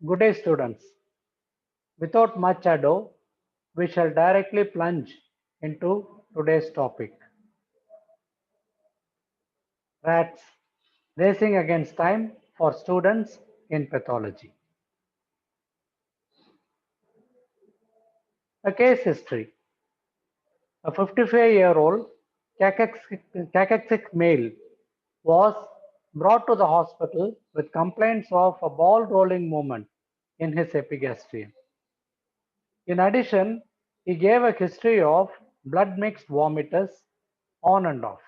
Good day, students. Without much ado, we shall directly plunge into today's topic. R.A.T.S. Racing Against Time for Students in Pathology. A case history. A 55-year-old cachectic male was brought to the hospital with complaints of a ball rolling movement in his epigastrium. In addition, he gave a history of blood mixed vomitus on and off.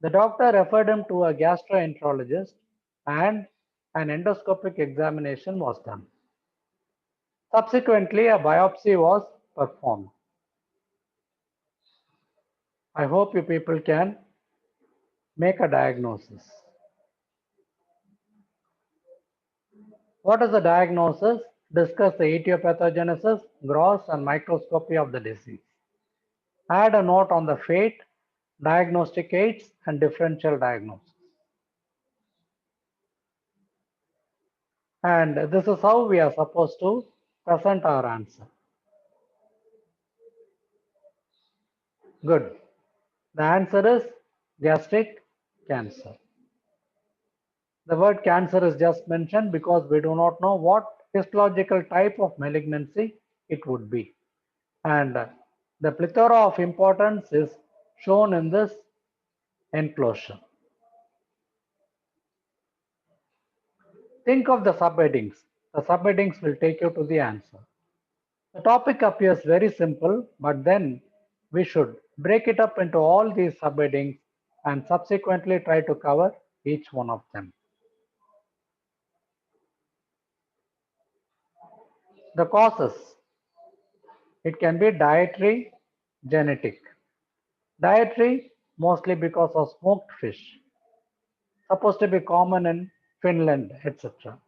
The doctor referred him to a gastroenterologist and an endoscopic examination was done. Subsequently, a biopsy was performed. I hope you people can make a diagnosis. What is the diagnosis? Discuss the etiopathogenesis, gross and microscopy of the disease. Add a note on the fate, diagnostic aids, and differential diagnosis. And this is how we are supposed to present our answer. Good. The answer is gastric cancer. The word cancer is just mentioned because we do not know what histological type of malignancy it would be. And the plethora of importance is shown in this enclosure. Think of the subheadings. The subheadings will take you to the answer. The topic appears very simple, but then we should break it up into all these subheadings and subsequently try to cover each one of them. The causes. It can be dietary, genetic. Dietary, mostly because of smoked fish, supposed to be common in Finland, etc.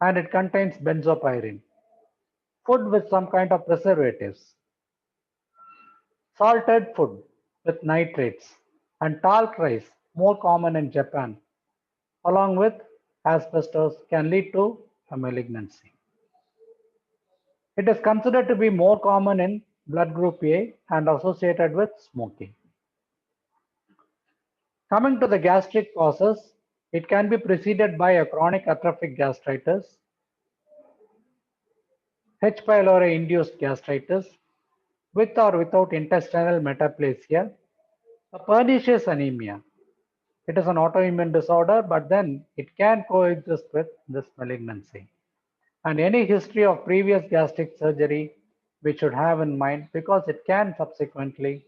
And it contains benzopyrene. Food with some kind of preservatives. Salted food with nitrates and talc rice, more common in Japan, along with asbestos, can lead to a malignancy. It is considered to be more common in blood group A and associated with smoking. Coming to the gastric causes, it can be preceded by a chronic atrophic gastritis, H. pylori induced gastritis, with or without intestinal metaplasia, a pernicious anemia. It is an autoimmune disorder, but then it can coexist with this malignancy. And any history of previous gastric surgery we should have in mind because it can subsequently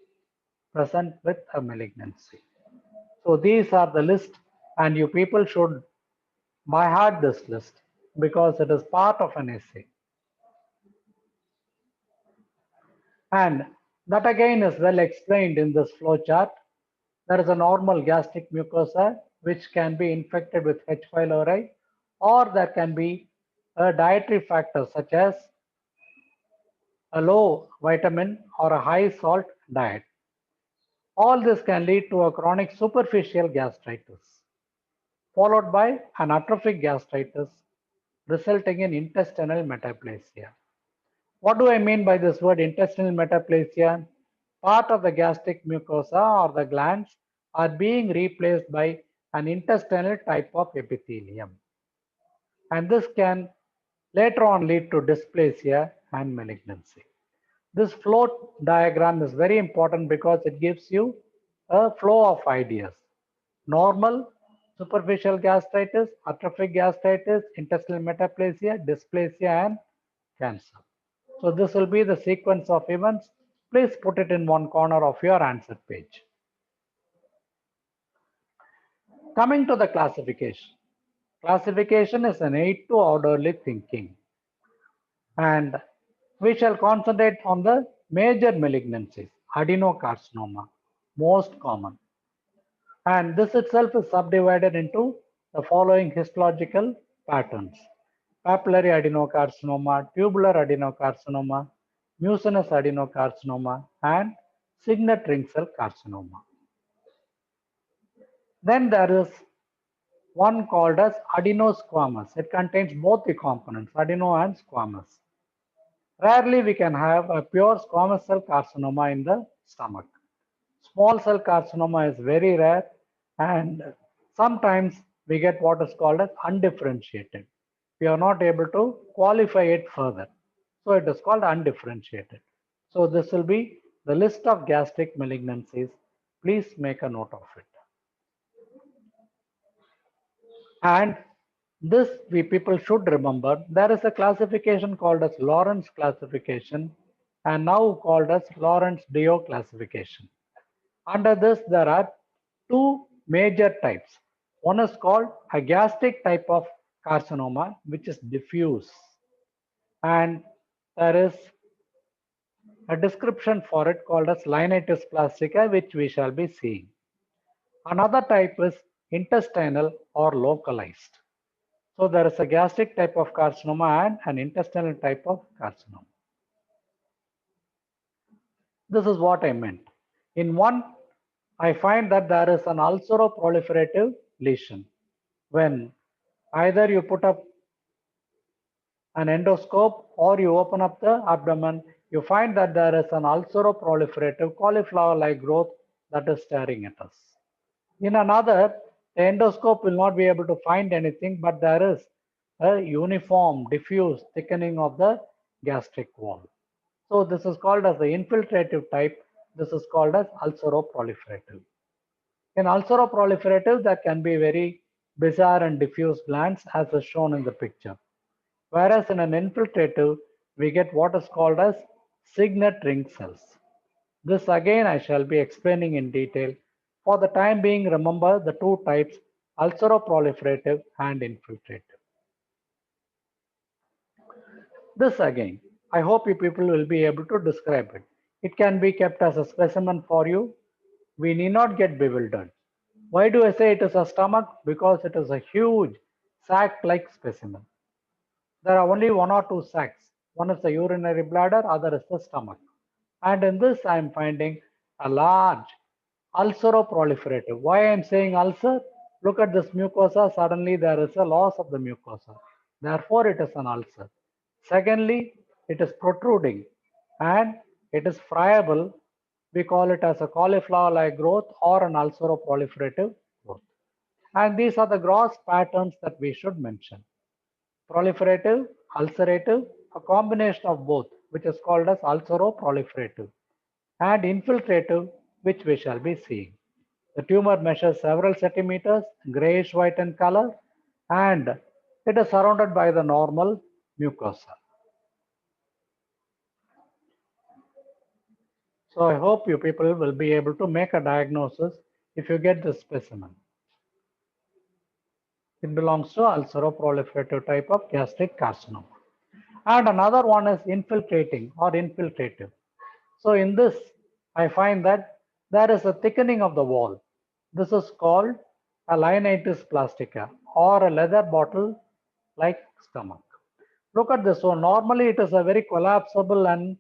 present with a malignancy. So these are the list, and you people should by heart this list because it is part of an essay. And that again is well explained in this flow chart. There is a normal gastric mucosa which can be infected with H. pylori, or there can be a dietary factor such as a low vitamin or a high salt diet. All this can lead to a chronic superficial gastritis, followed by an atrophic gastritis resulting in intestinal metaplasia. What do I mean by this word intestinal metaplasia? Part of the gastric mucosa or the glands are being replaced by an intestinal type of epithelium. And this can later on lead to dysplasia and malignancy. This flow diagram is very important because it gives you a flow of ideas. Normal, superficial gastritis, atrophic gastritis, intestinal metaplasia, dysplasia, and cancer. So this will be the sequence of events. Please put it in one corner of your answer page. Coming to the classification. Classification is an aid to orderly thinking. And we shall concentrate on the major malignancies. Adenocarcinoma, most common. And this itself is subdivided into the following histological patterns. Papillary adenocarcinoma, tubular adenocarcinoma, mucinous adenocarcinoma, and signet ring cell carcinoma. Then there is one called as adenosquamous. It contains both the components, adeno and squamous. Rarely we can have a pure squamous cell carcinoma in the stomach. Small cell carcinoma is very rare, and sometimes we get what is called as undifferentiated. We are not able to qualify it further. So it is called undifferentiated. So this will be the list of gastric malignancies. Please make a note of it. And this we people should remember. There is a classification called as Lawrence classification and now called as Lawrence-Dio classification. Under this, there are two major types. One is called a gastric type of carcinoma, which is diffuse. And there is a description for it called as Linitis plastica, which we shall be seeing. Another type is intestinal or localized. So there is a gastric type of carcinoma and an intestinal type of carcinoma. This is what I meant. In one, I find that there is an ulceroproliferative lesion. When either you put up an endoscope or you open up the abdomen, you find that there is an ulceroproliferative cauliflower-like growth that is staring at us. In another, the endoscope will not be able to find anything, but there is a uniform, diffuse thickening of the gastric wall. So this is called as the infiltrative type. This is called as ulceroproliferative. In ulceroproliferative, there can be very bizarre and diffuse glands as is shown in the picture. Whereas in an infiltrative, we get what is called as signet ring cells. This again I shall be explaining in detail. For the time being, remember the two types, ulceroproliferative and infiltrative. This again, I hope you people will be able to describe it. It can be kept as a specimen for you. We need not get bewildered. Why do I say it is a stomach? Because it is a huge sac-like specimen. There are only one or two sacs. One is the urinary bladder, other is the stomach. And in this, I am finding a large ulceroproliferative. Why I am saying ulcer? Look at this mucosa. Suddenly, there is a loss of the mucosa. Therefore, it is an ulcer. Secondly, it is protruding and it is friable. We call it as a cauliflower-like growth or an ulceroproliferative growth. And these are the gross patterns that we should mention. Proliferative, ulcerative, a combination of both, which is called as ulceroproliferative, and infiltrative, which we shall be seeing. The tumor measures several centimeters, grayish white in color, and it is surrounded by the normal mucosa. So I hope you people will be able to make a diagnosis if you get this specimen. It belongs to ulceroproliferative type of gastric carcinoma. And another one is infiltrating or infiltrative. So in this, I find that there is a thickening of the wall. This is called a Linitis plastica or a leather bottle like stomach. Look at this one. Normally it is a very collapsible and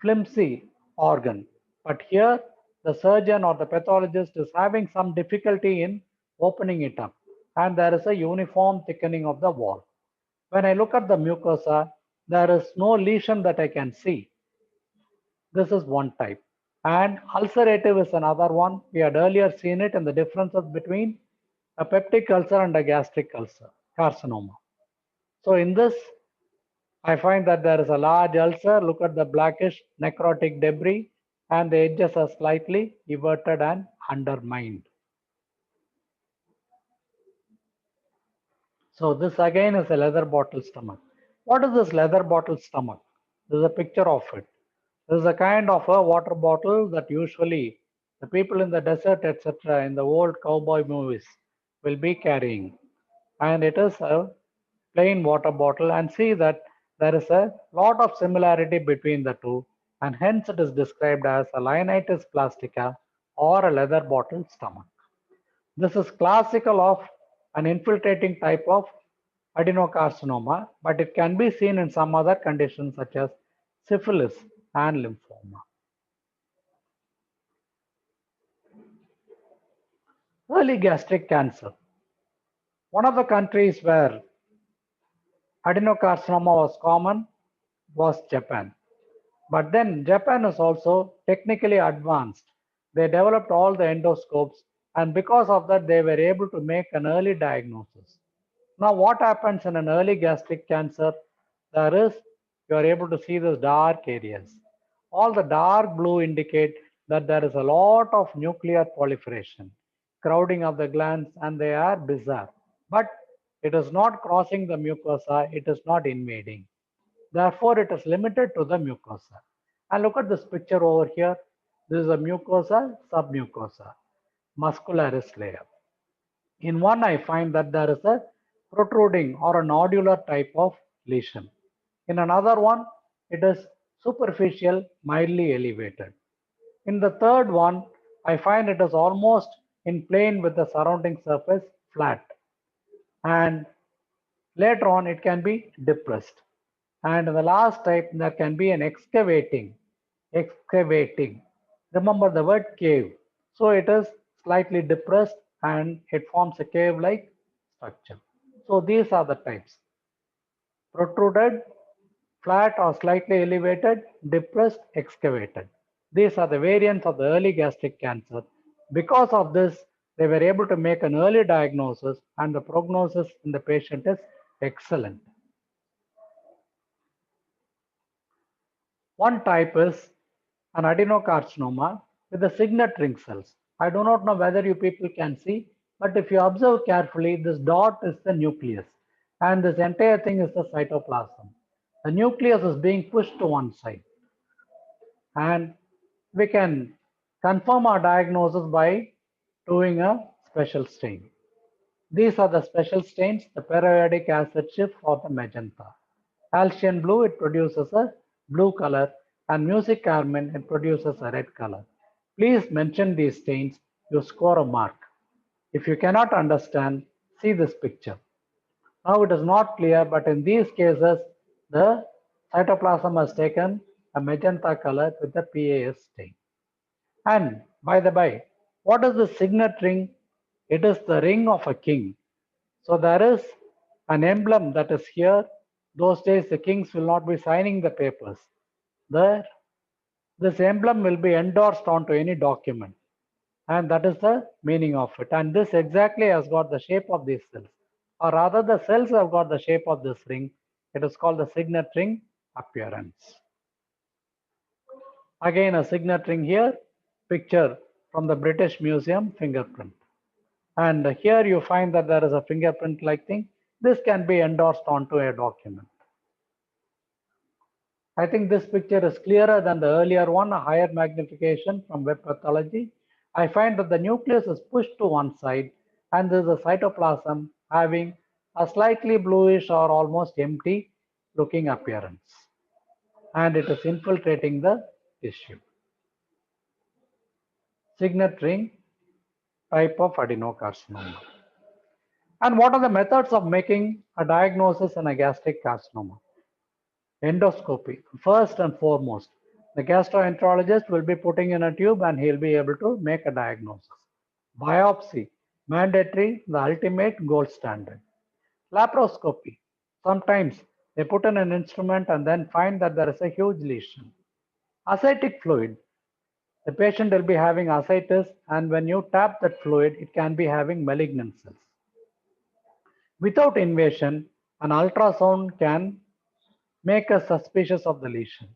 flimsy organ. But here the surgeon or the pathologist is having some difficulty in opening it up. And there is a uniform thickening of the wall. When I look at the mucosa, there is no lesion that I can see. This is one type. And ulcerative is another one. We had earlier seen it in the differences between a peptic ulcer and a gastric ulcer, carcinoma. So in this, I find that there is a large ulcer. Look at the blackish necrotic debris, and the edges are slightly everted and undermined. So this again is a leather bottle stomach. What is this leather bottle stomach? This is a picture of it. This is a kind of a water bottle that usually the people in the desert, etc., in the old cowboy movies will be carrying. And it is a plain water bottle, and see that there is a lot of similarity between the two, and hence it is described as a Linitis plastica or a leather bottle stomach. This is classical of an infiltrating type of adenocarcinoma, but it can be seen in some other conditions such as syphilis and lymphoma. Early gastric cancer. One of the countries where adenocarcinoma was common was Japan. But then Japan is also technically advanced. They developed all the endoscopes, and because of that, they were able to make an early diagnosis. Now, what happens in an early gastric cancer? There is, you are able to see those dark areas. All the dark blue indicate that there is a lot of nuclear proliferation, crowding of the glands, and they are bizarre. But it is not crossing the mucosa, it is not invading. Therefore, it is limited to the mucosa. And look at this picture over here. This is a mucosa, submucosa, muscularis layer. In one, I find that there is a protruding or a nodular type of lesion. In another one, it is superficial, mildly elevated. In the third one, I find it is almost in plane with the surrounding surface, flat. And later on, it can be depressed. And in the last type, there can be an excavating. Remember the word cave. So it is slightly depressed and it forms a cave-like structure. So these are the types: protruded, flat or slightly elevated, depressed, excavated. These are the variants of the early gastric cancer. Because of this, they were able to make an early diagnosis and the prognosis in the patient is excellent. One type is an adenocarcinoma with the signet ring cells. I do not know whether you people can see, but if you observe carefully, this dot is the nucleus, and this entire thing is the cytoplasm. The nucleus is being pushed to one side, and we can confirm our diagnosis by doing a special stain. These are the special stains, the periodic acid shift or the magenta. Alcian blue, it produces a blue color, and music carmine, it produces a red color. Please mention these stains, you score a mark. If you cannot understand, see this picture. Now it is not clear, but in these cases, the cytoplasm has taken a magenta color with the PAS stain. And by the by, what is the signet ring? It is the ring of a king. So there is an emblem that is here. Those days the kings will not be signing the papers. There, this emblem will be endorsed onto any document. And that is the meaning of it. And this exactly has got the shape of these cells. Or rather, the cells have got the shape of this ring. It is called the signet ring appearance. Again, a signet ring here, picture from the British Museum fingerprint. And here you find that there is a fingerprint like thing. This can be endorsed onto a document. I think this picture is clearer than the earlier one, a higher magnification from web pathology. I find that the nucleus is pushed to one side and there is a cytoplasm having a slightly bluish or almost empty looking appearance. And it is infiltrating the tissue. Signet ring type of adenocarcinoma. And what are the methods of making a diagnosis in a gastric carcinoma? Endoscopy, first and foremost. The gastroenterologist will be putting in a tube and he'll be able to make a diagnosis. Biopsy, mandatory, the ultimate gold standard. Laparoscopy, sometimes they put in an instrument and then find that there is a huge lesion. Ascitic fluid, the patient will be having ascites, and when you tap that fluid, it can be having malignant cells. Without invasion, an ultrasound can make us suspicious of the lesion.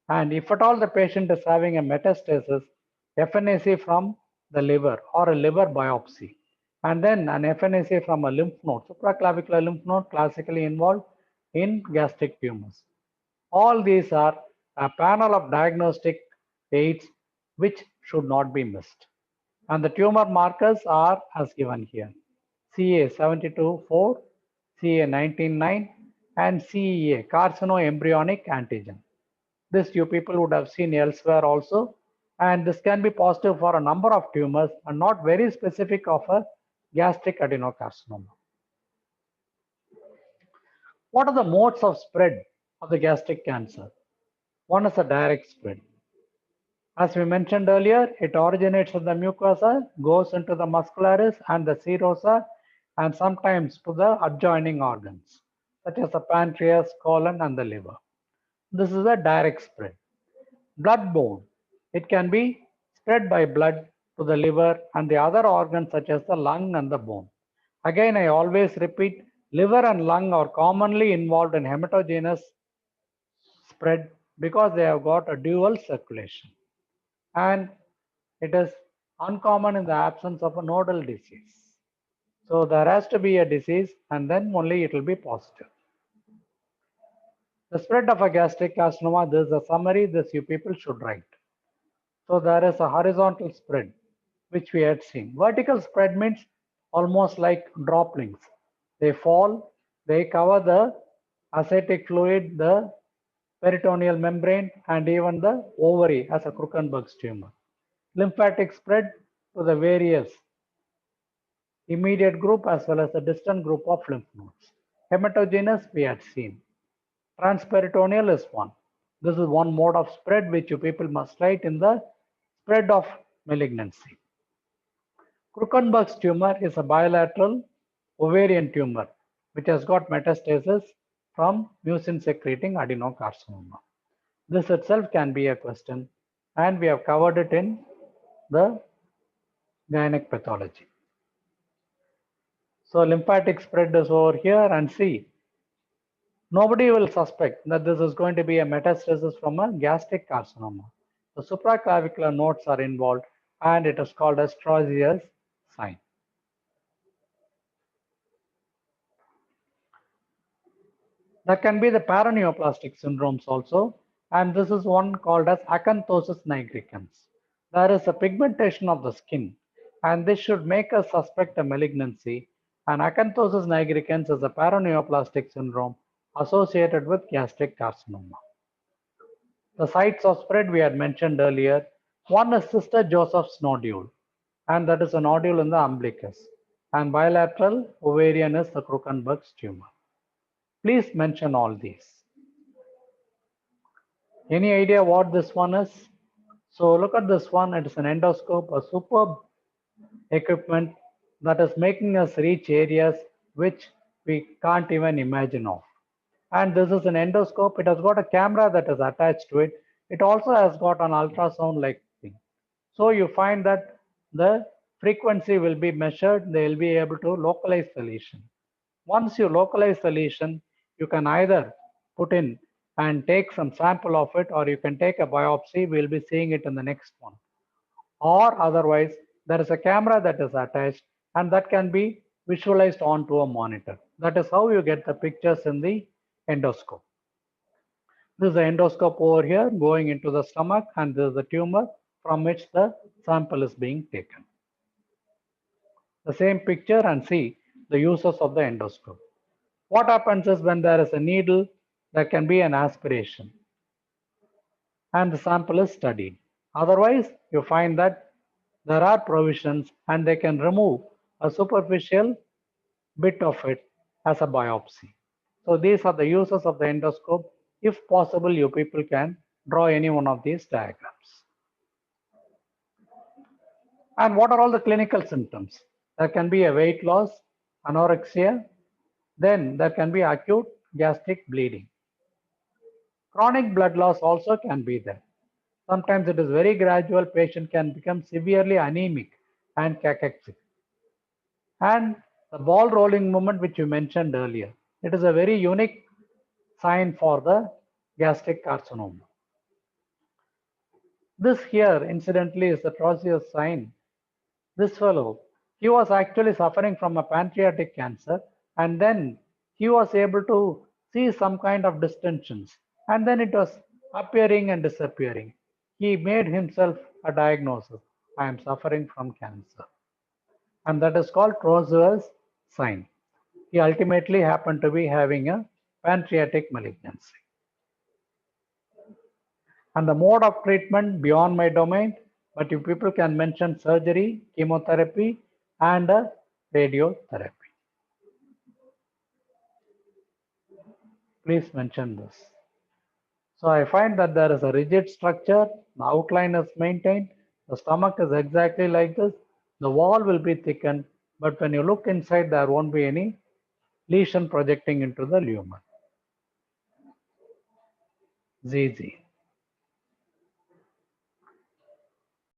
And if at all the patient is having a metastasis, FNAC from the liver or a liver biopsy, and then an FNAC from a lymph node, supraclavicular lymph node classically involved in gastric tumors. All these are a panel of diagnostic aids which should not be missed. And the tumor markers are as given here: CA 72.4, CA 19.9, and CEA, carcinoembryonic antigen. This you people would have seen elsewhere also, and this can be positive for a number of tumors and not very specific of a gastric adenocarcinoma. What are the modes of spread of the gastric cancer? One is a direct spread. As we mentioned earlier, it originates in the mucosa, goes into the muscularis and the serosa, and sometimes to the adjoining organs, such as the pancreas, colon, and the liver. This is a direct spread. Blood-borne. It can be spread by blood to the liver and the other organs such as the lung and the bone. Again, I always repeat, liver and lung are commonly involved in hematogenous spread because they have got a dual circulation. And it is uncommon in the absence of a nodal disease. So there has to be a disease and then only it will be positive. The spread of a gastric carcinoma, this is a summary, this you people should write. So there is a horizontal spread, which we had seen. Vertical spread means almost like droplings. They fall, they cover the ascitic fluid, the peritoneal membrane, and even the ovary as a Krukenberg's tumor. Lymphatic spread to the various immediate group as well as the distant group of lymph nodes. Hematogenous we had seen. Transperitoneal is one. This is one mode of spread which you people must write in the spread of malignancy. Krukenberg's tumor is a bilateral ovarian tumor which has got metastasis from mucin secreting adenocarcinoma. This itself can be a question and we have covered it in the gynec pathology. So lymphatic spread is over here and see, nobody will suspect that this is going to be a metastasis from a gastric carcinoma. The supraclavicular nodes are involved and it is called as Troisier sign. There can be the paraneoplastic syndromes also, and this is one called as acanthosis nigricans. There is a pigmentation of the skin, and this should make us suspect a malignancy. And acanthosis nigricans is a paraneoplastic syndrome associated with gastric carcinoma. The sites of spread we had mentioned earlier. One is Sister Joseph's nodule, and that is a nodule in the umbilicus. And bilateral ovarian is the Krukenberg's tumor. Please mention all these. Any idea what this one is? So look at this one. It is an endoscope, a superb equipment that is making us reach areas which we can't even imagine of. And this is an endoscope. It has got a camera that is attached to it. It also has got an ultrasound like thing. So you find that the frequency will be measured. They will be able to localize the lesion. Once you localize the lesion, you can either put in and take some sample of it, or you can take a biopsy. We'll be seeing it in the next one. Or otherwise, there is a camera that is attached and that can be visualized onto a monitor. That is how you get the pictures in the endoscope. This is the endoscope over here going into the stomach, and this is the tumor from which the sample is being taken. The same picture and see the uses of the endoscope. What happens is when there is a needle, there can be an aspiration and the sample is studied. Otherwise, you find that there are provisions and they can remove a superficial bit of it as a biopsy. So these are the uses of the endoscope. If possible, you people can draw any one of these diagrams. And what are all the clinical symptoms? There can be a weight loss, anorexia, then there can be acute gastric bleeding. Chronic blood loss also can be there. Sometimes it is very gradual, patient can become severely anemic and cachexic. And the ball rolling movement which you mentioned earlier, it is a very unique sign for the gastric carcinoma. This here incidentally is the Troisier sign. This fellow, he was actually suffering from a pancreatic cancer and then he was able to see some kind of distensions and then it was appearing and disappearing. He made himself a diagnosis. I am suffering from cancer. And that is called Troisier's sign. He ultimately happened to be having a pancreatic malignancy. And the mode of treatment beyond my domain, but you people can mention surgery, chemotherapy, and radiotherapy. Please mention this. So I find that there is a rigid structure, the outline is maintained, the stomach is exactly like this, the wall will be thickened, But when you look inside, there won't be any lesion projecting into the lumen. ZG.